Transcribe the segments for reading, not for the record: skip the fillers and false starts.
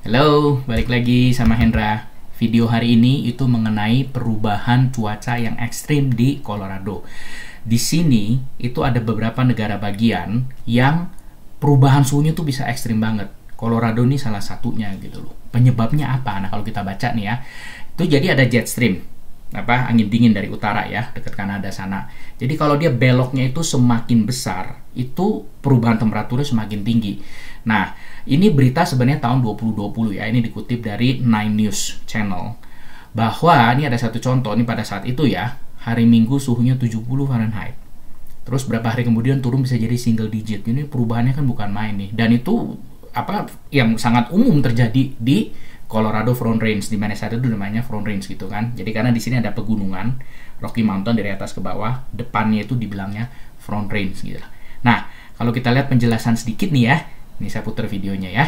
Halo, balik lagi sama Hendra. Video hari ini itu mengenai perubahan cuaca yang ekstrim di Colorado. Di sini itu ada beberapa negara bagian yang perubahan suhunya tuh bisa ekstrim banget. Colorado ini salah satunya gitu loh. Penyebabnya apa? Nah, kalau kita baca nih ya, itu jadi ada jet stream, angin dingin dari utara ya, dekat Kanada sana. Jadi kalau dia beloknya itu semakin besar, itu perubahan temperaturnya semakin tinggi. Nah, ini berita sebenarnya tahun 2020 ya, ini dikutip dari Nine News Channel. Bahwa ini ada satu contoh, ini pada saat itu ya, hari Minggu suhunya 70 Fahrenheit. Terus berapa hari kemudian turun bisa jadi single digit. Ini perubahannya kan bukan main nih. Dan itu yang sangat umum terjadi di Colorado Front Range, di mana saat itu namanya Front Range gitu kan. Jadi karena di sini ada pegunungan Rocky Mountain dari atas ke bawah, depannya itu dibilangnya Front Range gitu. Nah, kalau kita lihat penjelasan sedikit nih ya. Ini saya putar videonya ya.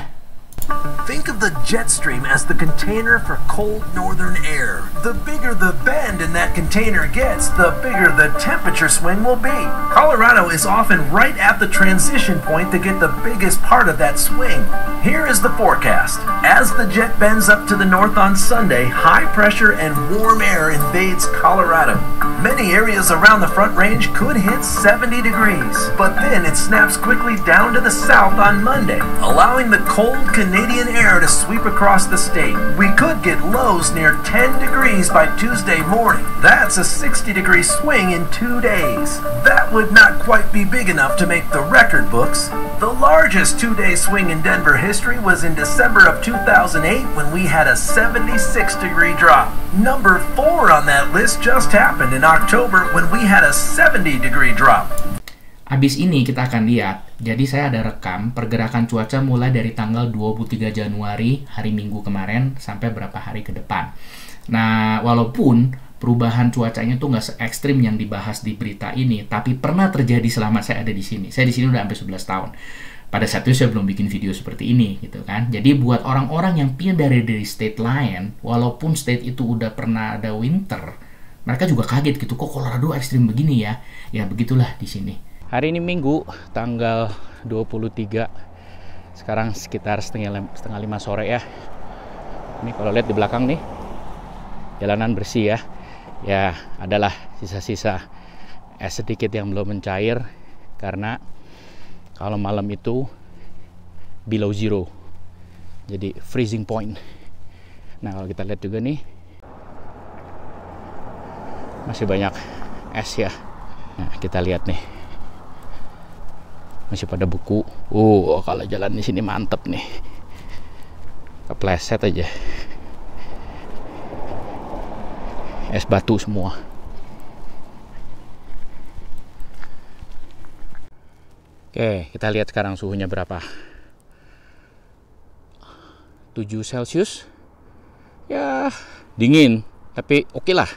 Think of the jet stream as the container for cold northern air. The bigger the bend in that container gets, the bigger the temperature swing will be. Colorado is often right at the transition point to get the biggest part of that swing. Here is the forecast. As the jet bends up to the north on Sunday, high pressure and warm air invades Colorado. Many areas around the Front Range could hit 70 degrees, but then it snaps quickly down to the south on Monday, allowing the cold Canadian air to sweep across the state. We could get lows near 10 degrees by Tuesday morning. That's a 60-degree swing in 2 days. That would not quite be big enough to make the record books. The largest 2-day swing in Denver history was in December of 2008 when we had a 76-degree drop. Number 4 on that list just happened in October when we had a 70-degree drop. Abis ini kita akan lihat, jadi saya ada rekam pergerakan cuaca mulai dari tanggal 23 Januari, hari Minggu kemarin, sampai berapa hari ke depan. Nah, walaupun perubahan cuacanya tuh nggak se-ekstrim yang dibahas di berita ini, tapi pernah terjadi selama saya ada di sini. Saya di sini udah hampir 11 tahun. Pada saat itu saya belum bikin video seperti ini, gitu kan. Jadi buat orang-orang yang pindah dari state lain, walaupun state itu udah pernah ada winter, mereka juga kaget gitu, kok Colorado ekstrim begini ya? Ya begitulah di sini. Hari ini Minggu, tanggal 23. Sekarang sekitar setengah 5 sore ya. Ini kalau lihat di belakang nih, jalanan bersih ya. Ya, adalah sisa-sisa es sedikit yang belum mencair. Karena kalau malam itu below zero. Jadi freezing point. Nah, kalau kita lihat juga nih, masih banyak es ya. Nah, kita lihat nih. Masih pada buku. Kalau jalan di sini mantep nih. Kepleset aja. Es batu semua. Oke, kita lihat sekarang suhunya berapa. 7 Celcius. Ya, dingin, tapi oke lah.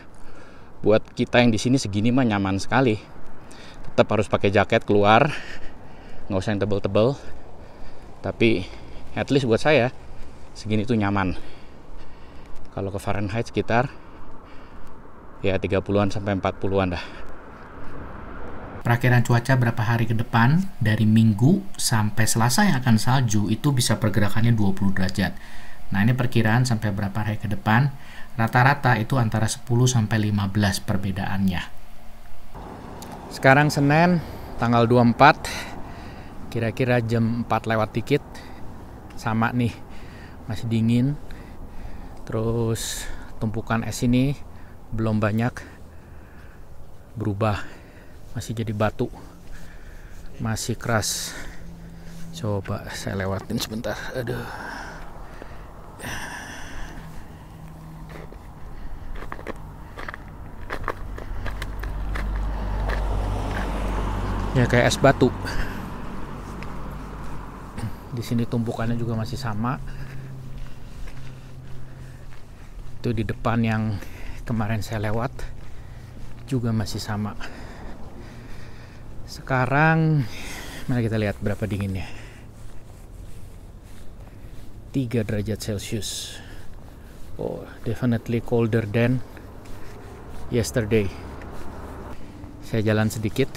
Buat kita yang di sini segini mah nyaman sekali. Tetap harus pakai jaket keluar. Nggak usah yang tebel-tebel, tapi at least buat saya segini tuh nyaman. Kalau ke Fahrenheit sekitar ya 30-an sampai 40-an dah. Perakiraan cuaca berapa hari ke depan dari Minggu sampai Selasa yang akan salju itu bisa pergerakannya 20 derajat. Nah, ini perkiraan sampai berapa hari ke depan, rata-rata itu antara 10 sampai 15 perbedaannya. Sekarang Senin tanggal 24, kira-kira jam 4 lewat dikit, sama nih, masih dingin. Terus tumpukan es ini belum banyak berubah, masih jadi batu, masih keras. Coba saya lewatin sebentar. Aduh. Ya kayak es batu. Di sini tumpukannya juga masih sama. Itu di depan yang kemarin saya lewat juga masih sama. Sekarang mari kita lihat berapa dinginnya. 3 derajat Celcius. Oh, definitely colder than yesterday. Saya jalan sedikit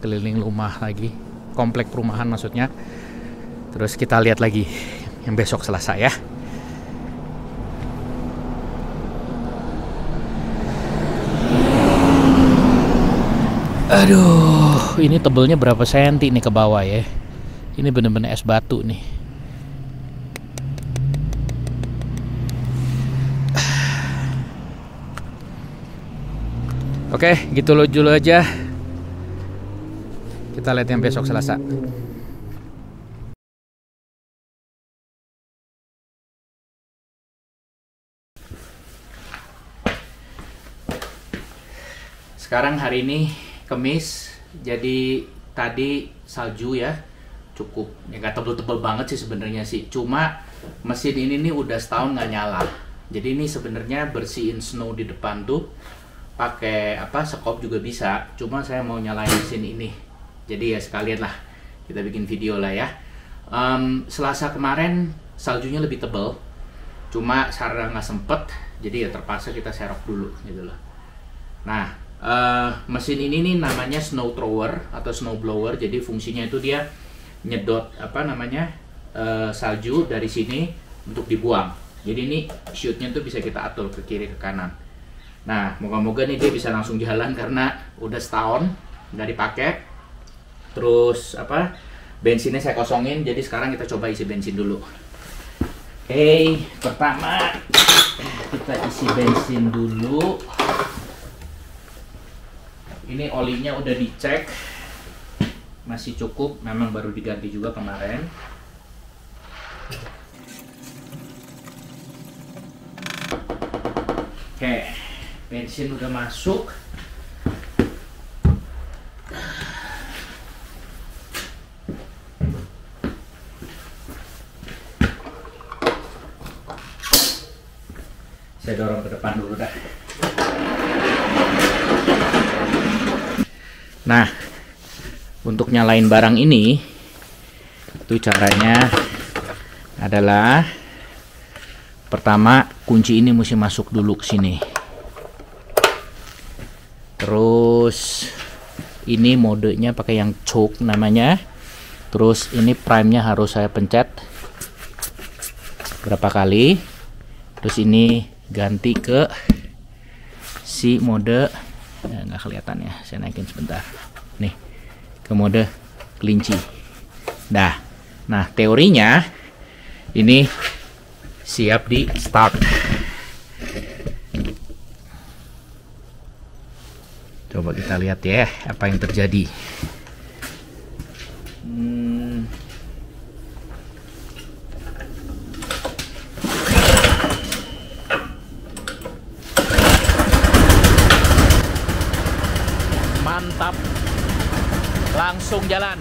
keliling rumah lagi, komplek perumahan maksudnya. Terus kita lihat lagi yang besok Selasa ya. Aduh, ini tebelnya berapa senti nih ke bawah ya. Ini bener-bener es batu nih. Oke, gitu dulu aja. Kita lihat yang besok Selasa. Sekarang hari ini Kamis, jadi tadi salju ya, cukup ya, nggak tebel-tebel banget sih sebenarnya sih. Cuma mesin ini nih udah setahun nggak nyala. Jadi ini sebenarnya bersihin snow di depan tuh pakai sekop juga bisa. Cuma saya mau nyalain mesin ini. Jadi ya sekalian lah kita bikin video lah ya. Selasa kemarin saljunya lebih tebel. Cuma Sarah nggak sempet, jadi ya terpaksa kita serok dulu gitu loh. Nah. Mesin ini nih namanya snow thrower atau snow blower. Jadi fungsinya itu dia nyedot salju dari sini untuk dibuang. Jadi ini shootnya tuh bisa kita atur ke kiri ke kanan. Nah, moga-moga nih dia bisa langsung jalan karena udah setahun nggak dipakai. Terus bensinnya saya kosongin. Jadi sekarang kita coba isi bensin dulu. Oke, pertama kita isi bensin dulu. Ini olinya udah dicek, masih cukup, memang baru diganti juga kemarin. Oke, bensin udah masuk. Saya dorong ke depan dulu dah. Nah, untuk nyalain barang ini, itu caranya adalah pertama kunci ini mesti masuk dulu ke sini. Terus ini modenya pakai yang choke namanya. Terus ini prime-nya harus saya pencet berapa kali. Terus ini ganti ke si mode. Nggak kelihatan ya, saya naikin sebentar nih ke mode kelinci. Nah teorinya ini siap di start. Coba kita lihat ya apa yang terjadi. Mantap, langsung jalan.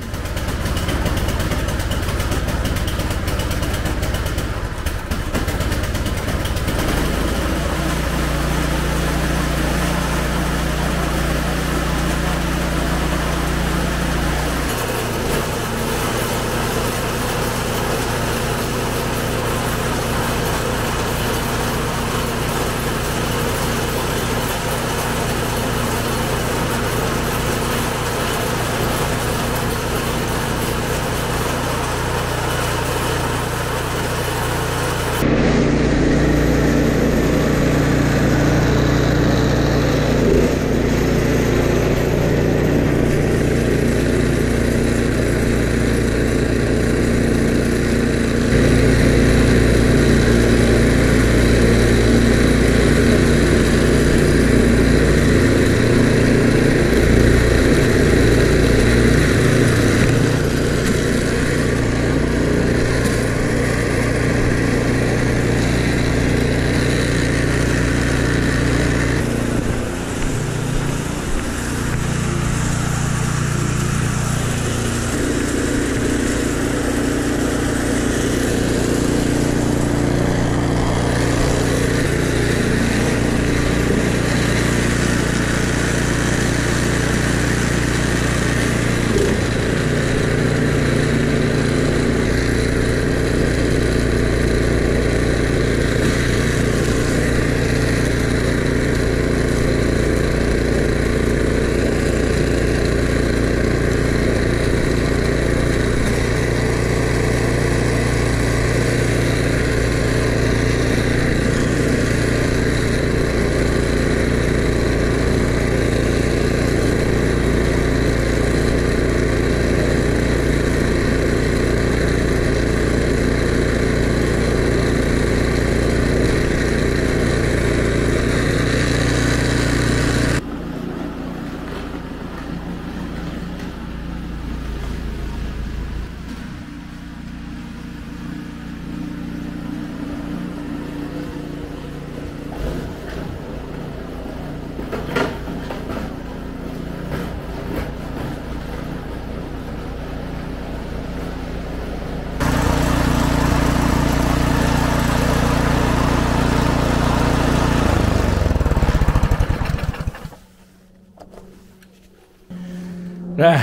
Nah,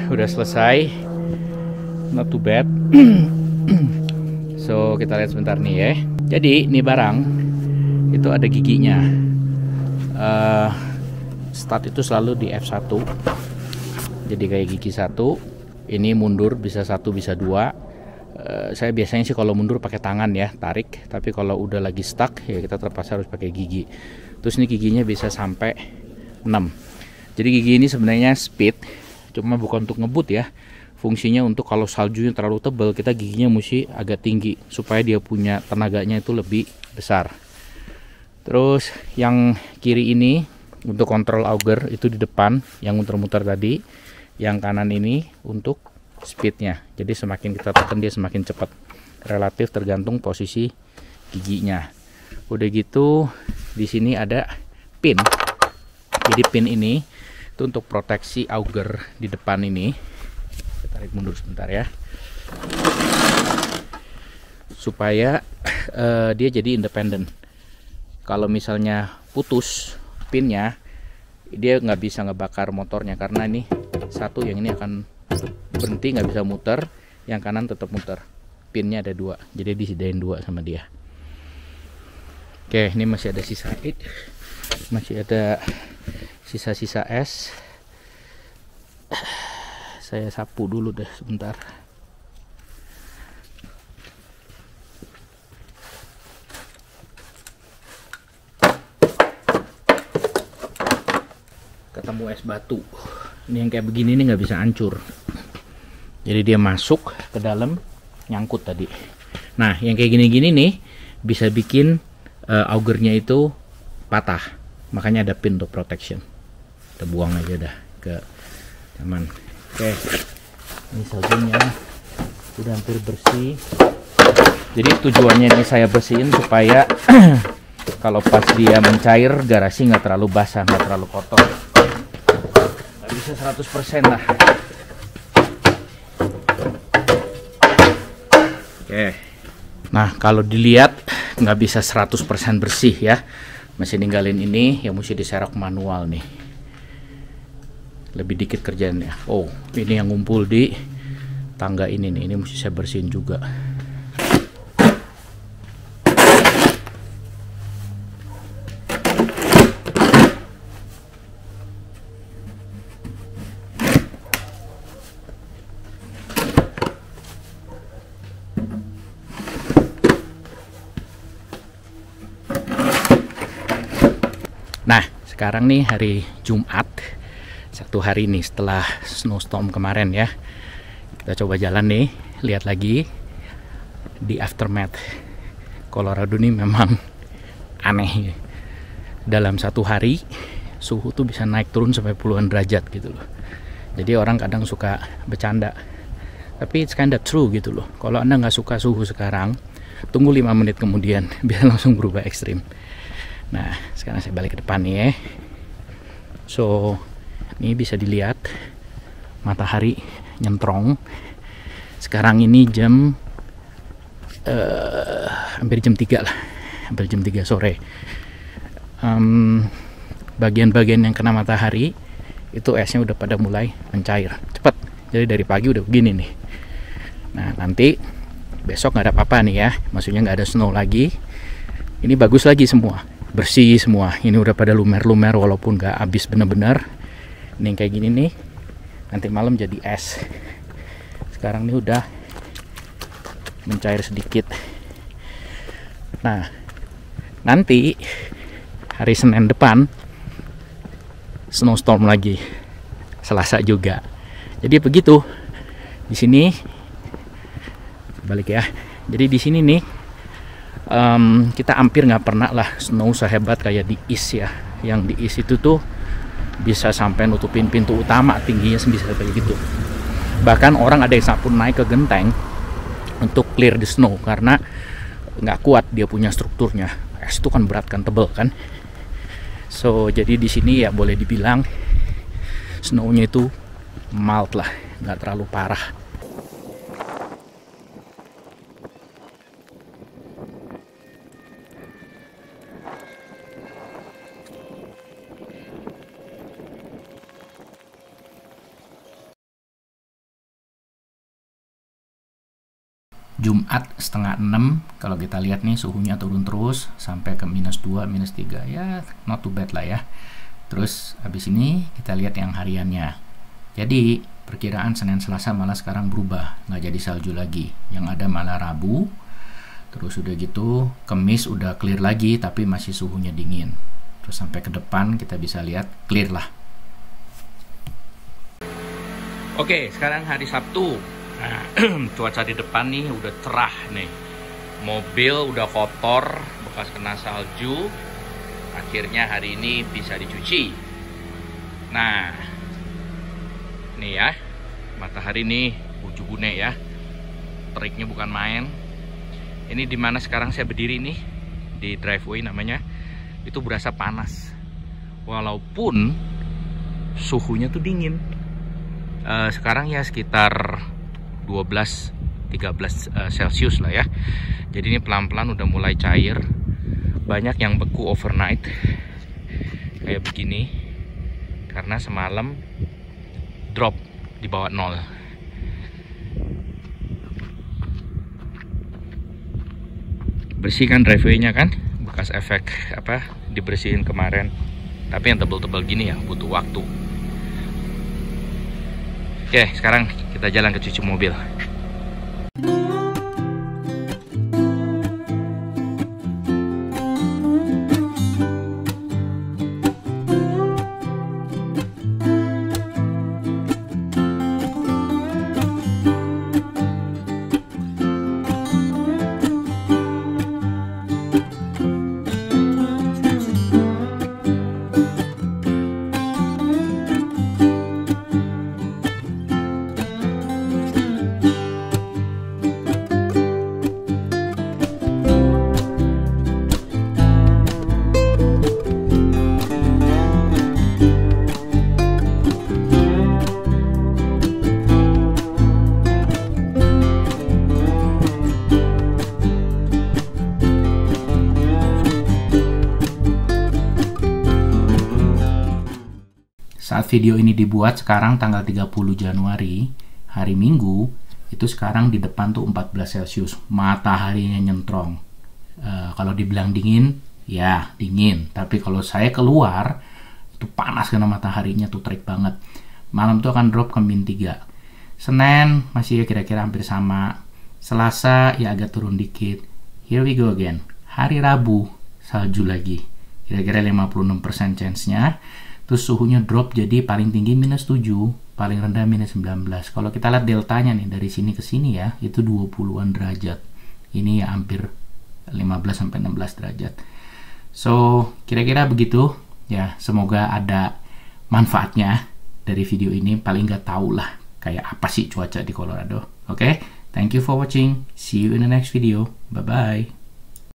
udah selesai. Not too bad. So, kita lihat sebentar nih ya. Jadi, ini barang itu ada giginya. Start itu selalu di F1. Jadi kayak gigi 1. Ini mundur bisa 1 bisa 2. Saya biasanya sih kalau mundur pakai tangan ya, tarik. Tapi kalau udah lagi stuck ya kita terpaksa harus pakai gigi. Terus ini giginya bisa sampai 6. Jadi gigi ini sebenarnya speed, cuma bukan untuk ngebut ya. Fungsinya untuk kalau saljunya terlalu tebal, kita giginya mesti agak tinggi supaya dia punya tenaganya itu lebih besar. Terus yang kiri ini untuk kontrol auger itu di depan, yang muter-muter tadi. Yang kanan ini untuk speednya. Jadi semakin kita tekan dia semakin cepat. Relatif tergantung posisi giginya. Udah gitu di sini ada pin. Jadi pin ini itu untuk proteksi auger di depan ini. Tarik mundur sebentar ya, supaya dia jadi independen. Kalau misalnya putus pinnya, dia nggak bisa ngebakar motornya karena ini satu, yang ini akan berhenti, nggak bisa muter, yang kanan tetap muter. Pinnya ada 2, jadi disediain 2 sama dia. Oke, ini masih ada sisa masih ada sisa-sisa es. Saya sapu dulu deh sebentar. Ketemu es batu. Ini yang kayak begini nih nggak bisa hancur. Jadi dia masuk ke dalam, nyangkut tadi. Nah, yang kayak gini-gini nih bisa bikin augernya itu patah. Makanya ada pin untuk protection. Kita buang aja dah ke taman. Oke, ini saljunya udah hampir bersih. Jadi tujuannya ini saya bersihin supaya kalau pas dia mencair garasi nggak terlalu basah, nggak terlalu kotor. Nggak bisa 100% lah. Oke, nah kalau dilihat nggak bisa 100% bersih ya. Masih ninggalin ini yang mesti diserok manual nih. Lebih dikit kerjaannya. Oh, ini yang ngumpul di tangga ini nih. Ini mesti saya bersihin juga. Nah, sekarang nih hari Jumat. Satu hari nih setelah snowstorm kemarin ya. Kita coba jalan nih, lihat lagi di aftermath. Colorado nih memang aneh. Dalam satu hari suhu tuh bisa naik turun sampai puluhan derajat gitu loh. Jadi orang kadang suka bercanda. Tapi it's kind of true gitu loh. Kalau Anda nggak suka suhu sekarang, tunggu 5 menit kemudian biar langsung berubah ekstrim. Nah, sekarang saya balik ke depan nih ya. So, ini bisa dilihat matahari nyentrong. Sekarang ini jam hampir jam 3 lah. Hampir jam 3 sore. Bagian-bagian yang kena matahari itu esnya udah pada mulai mencair. Cepat. Jadi dari pagi udah begini nih. Nah, nanti besok nggak ada apa-apa nih ya. Maksudnya nggak ada snow lagi. Ini bagus lagi semua. Bersih semua. Ini udah pada lumer-lumer walaupun nggak habis bener-bener. Ini yang kayak gini nih, nanti malam jadi es. Sekarang ini udah mencair sedikit. Nah, nanti hari Senin depan snowstorm lagi, Selasa juga. Jadi begitu. Di sini balik ya. Jadi di sini nih kita hampir nggak pernah lah snow sehebat kayak di East ya. Yang di East itu tuh bisa sampai nutupin pintu utama, tingginya bisa kayak gitu. Bahkan orang ada yang pun naik ke genteng untuk clear the snow karena nggak kuat dia punya strukturnya. Es itu kan berat kan, tebel kan. So jadi di sini ya boleh dibilang snownya itu mild lah, nggak terlalu parah. Jumat setengah 6, kalau kita lihat nih suhunya turun terus sampai ke -2, -3, ya not too bad lah ya. Terus habis ini kita lihat yang hariannya. Jadi perkiraan Senin Selasa malah sekarang berubah, nggak jadi salju lagi, yang ada malah Rabu. Terus udah gitu Kamis udah clear lagi tapi masih suhunya dingin. Terus sampai ke depan kita bisa lihat clear lah. Oke, sekarang hari Sabtu. Nah, cuaca di depan nih udah cerah nih. Mobil udah kotor, bekas kena salju. Akhirnya hari ini bisa dicuci. Nah, nih ya, matahari nih ujung-ujungnya ya. Teriknya bukan main. Ini dimana sekarang saya berdiri nih, di driveway namanya. Itu berasa panas. Walaupun suhunya tuh dingin. Sekarang ya sekitar 12-13 Celcius lah ya. Jadi ini pelan-pelan udah mulai cair. Banyak yang beku overnight kayak begini karena semalam drop di bawah 0. Bersihkan driveway-nya kan, bekas efek apa dibersihin kemarin. Tapi yang tebel-tebel gini ya butuh waktu. Oke, sekarang kita jalan ke cuci mobil. Saat video ini dibuat sekarang tanggal 30 Januari, hari Minggu, itu sekarang di depan tuh 14 Celcius, mataharinya nyentrong. Kalau dibilang dingin, ya dingin. Tapi kalau saya keluar, itu panas karena mataharinya tuh terik banget. Malam tuh akan drop ke -3. Senin masih kira-kira hampir sama. Selasa ya agak turun dikit. Here we go again. Hari Rabu, salju lagi. Kira-kira 56% chance-nya. Terus suhunya drop jadi paling tinggi -7, paling rendah -19. Kalau kita lihat deltanya nih dari sini ke sini ya, itu 20-an derajat. Ini ya hampir 15-16 derajat. So, kira-kira begitu ya. Semoga ada manfaatnya dari video ini. Paling nggak tahu lah kayak apa sih cuaca di Colorado. Oke, thank you for watching. See you in the next video. Bye-bye.